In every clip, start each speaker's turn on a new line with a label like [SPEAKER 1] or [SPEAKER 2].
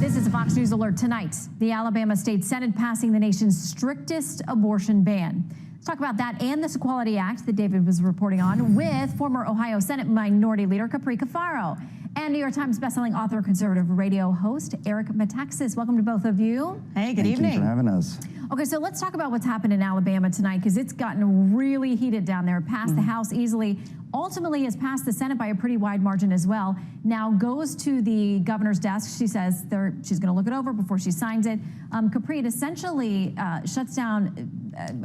[SPEAKER 1] This is a Fox News alert tonight. The Alabama State Senate passing the nation's strictest abortion ban. Let's talk about that and this Equality Act that David was reporting on with former Ohio Senate Minority Leader Capri Cafaro and New York Times bestselling author, conservative radio host Eric Metaxas. Welcome to both of you.
[SPEAKER 2] Hey, good evening.
[SPEAKER 3] Thank you for having us.
[SPEAKER 1] Okay, so let's talk about what's happened in Alabama tonight, because it's gotten really heated down there. Passed the House easily. Ultimately has passed the Senate by a pretty wide margin as well. Now goes to the governor's desk. She says she's going to look it over before she signs it. Capri, it essentially shuts down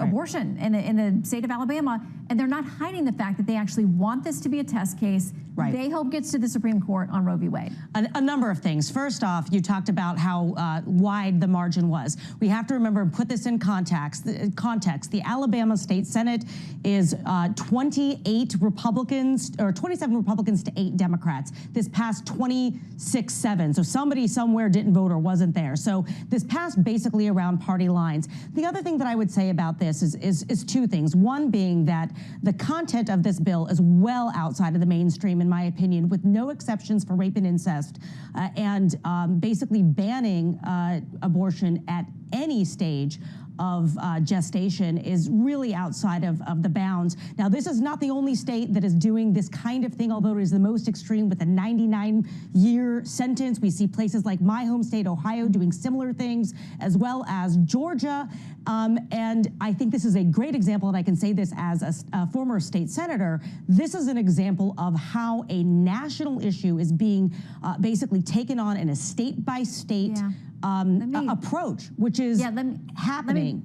[SPEAKER 1] abortion in the state of Alabama, and they're not hiding the fact that they actually want this to be a test case.
[SPEAKER 2] Right.
[SPEAKER 1] They hope gets to the Supreme Court on Roe v. Wade.
[SPEAKER 2] A number of things. First off, you talked about how wide the margin was. We have to remember and put this in context. The Alabama State Senate is 28 Republicans, or 27 Republicans to 8 Democrats. This passed 26-7. So somebody somewhere didn't vote or wasn't there. So this passed basically around party lines. The other thing that I would say about this is two things. One being that the content of this bill is well outside of the mainstream, in my opinion, with no exceptions for rape and incest, and basically banning abortion at any stage of gestation is really outside of the bounds. Now, this is not the only state that is doing this kind of thing, although it is the most extreme with a 99-year sentence. We see places like my home state, Ohio, doing similar things, as well as Georgia. And I think this is a great example, and I can say this as a former state senator. This is an example of how a national issue is being basically taken on in a state-by-state approach, which is happening.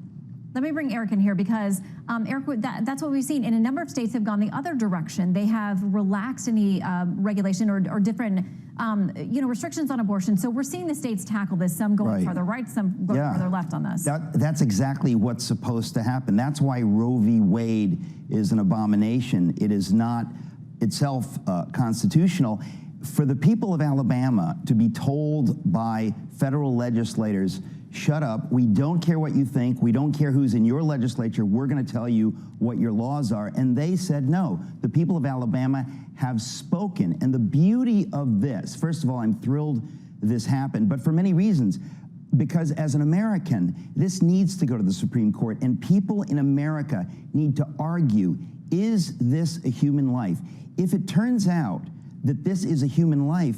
[SPEAKER 1] Let me bring Eric in here, because Eric, that's what we've seen. In a number of states have gone the other direction. They have relaxed any regulation or different restrictions on abortion. So we're seeing the states tackle this, some going further right, some going further left on this.
[SPEAKER 3] That's exactly what's supposed to happen. That's why Roe v. Wade is an abomination. It is not itself constitutional. For the people of Alabama to be told by federal legislators, shut up, we don't care what you think, we don't care who's in your legislature, we're going to tell you what your laws are. And they said no. The people of Alabama have spoken. And the beauty of this, first of all, I'm thrilled this happened, but for many reasons. Because as an American, this needs to go to the Supreme Court, and people in America need to argue, is this a human life? If it turns out that this is a human life,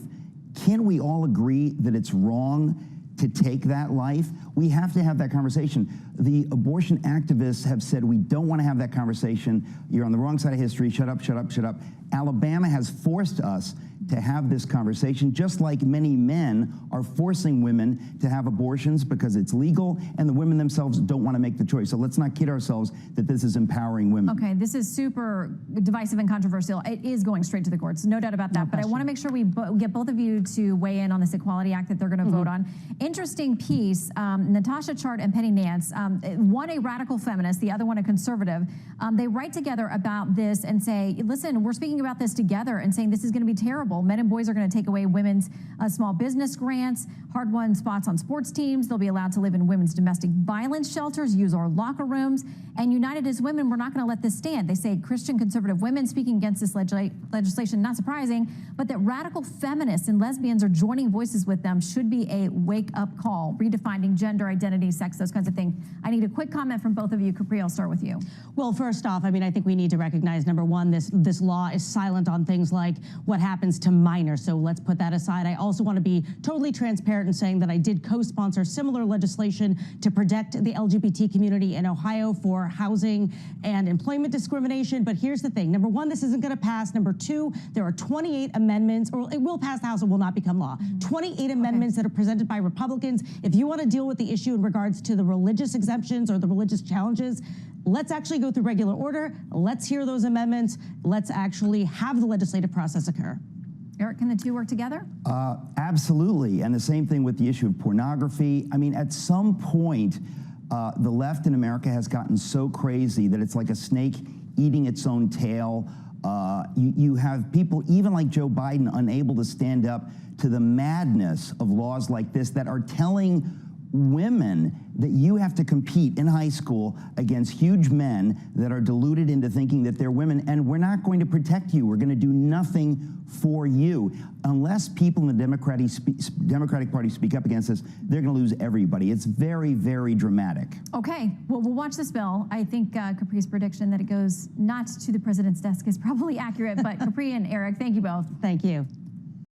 [SPEAKER 3] can't we all agree that it's wrong to take that life? We have to have that conversation. The abortion activists have said we don't want to have that conversation. You're on the wrong side of history. Shut up, shut up, shut up. Alabama has forced us to have this conversation, just like many men are forcing women to have abortions because it's legal, and the women themselves don't want to make the choice. So let's not kid ourselves that this is empowering women.
[SPEAKER 1] Okay, this is super divisive and controversial. It is going straight to the courts, no doubt about that. But I want to make sure we get both of you to weigh in on this Equality Act that they're going to vote on. Interesting piece, Natasha Chart and Penny Nance, one a radical feminist, the other one a conservative. They write together about this and say, listen, we're speaking about this together and saying this is going to be terrible. Men and boys are going to take away women's small business grants, hard-won spots on sports teams. They'll be allowed to live in women's domestic violence shelters, use our locker rooms. And united as women, we're not going to let this stand. They say Christian conservative women speaking against this legislation, not surprising, but that radical feminists and lesbians are joining voices with them should be a wake-up call, redefining gender identity, sex, those kinds of things. I need a quick comment from both of you. Capri, I'll start with you.
[SPEAKER 2] Well, first off, I mean, I think we need to recognize, number one, this law is silent on things like what happens to minors, so let's put that aside. I also want to be totally transparent in saying that I did co-sponsor similar legislation to protect the LGBT community in Ohio for housing and employment discrimination. But here's the thing. Number one, this isn't going to pass. Number two, there are 28 amendments, or it will pass the House, it will not become law. 28 amendments that are presented by Republicans. If you want to deal with the issue in regards to the religious exemptions or the religious challenges, let's actually go through regular order. Let's hear those amendments. Let's actually have the legislative process occur.
[SPEAKER 1] Eric, can the two work together?
[SPEAKER 3] Absolutely. And the same thing with the issue of pornography. I mean, at some point, the left in America has gotten so crazy that it's like a snake eating its own tail. You have people, even like Joe Biden, unable to stand up to the madness of laws like this that are telling women, that you have to compete in high school against huge men that are deluded into thinking that they're women, and we're not going to protect you. We're going to do nothing for you. Unless people in the Democratic Party speak up against this, they're going to lose everybody. It's very, very dramatic.
[SPEAKER 1] Okay, well, we'll watch this bill. I think Capri's prediction that it goes not to the president's desk is probably accurate, but Capri and Eric, thank you both.
[SPEAKER 2] Thank you.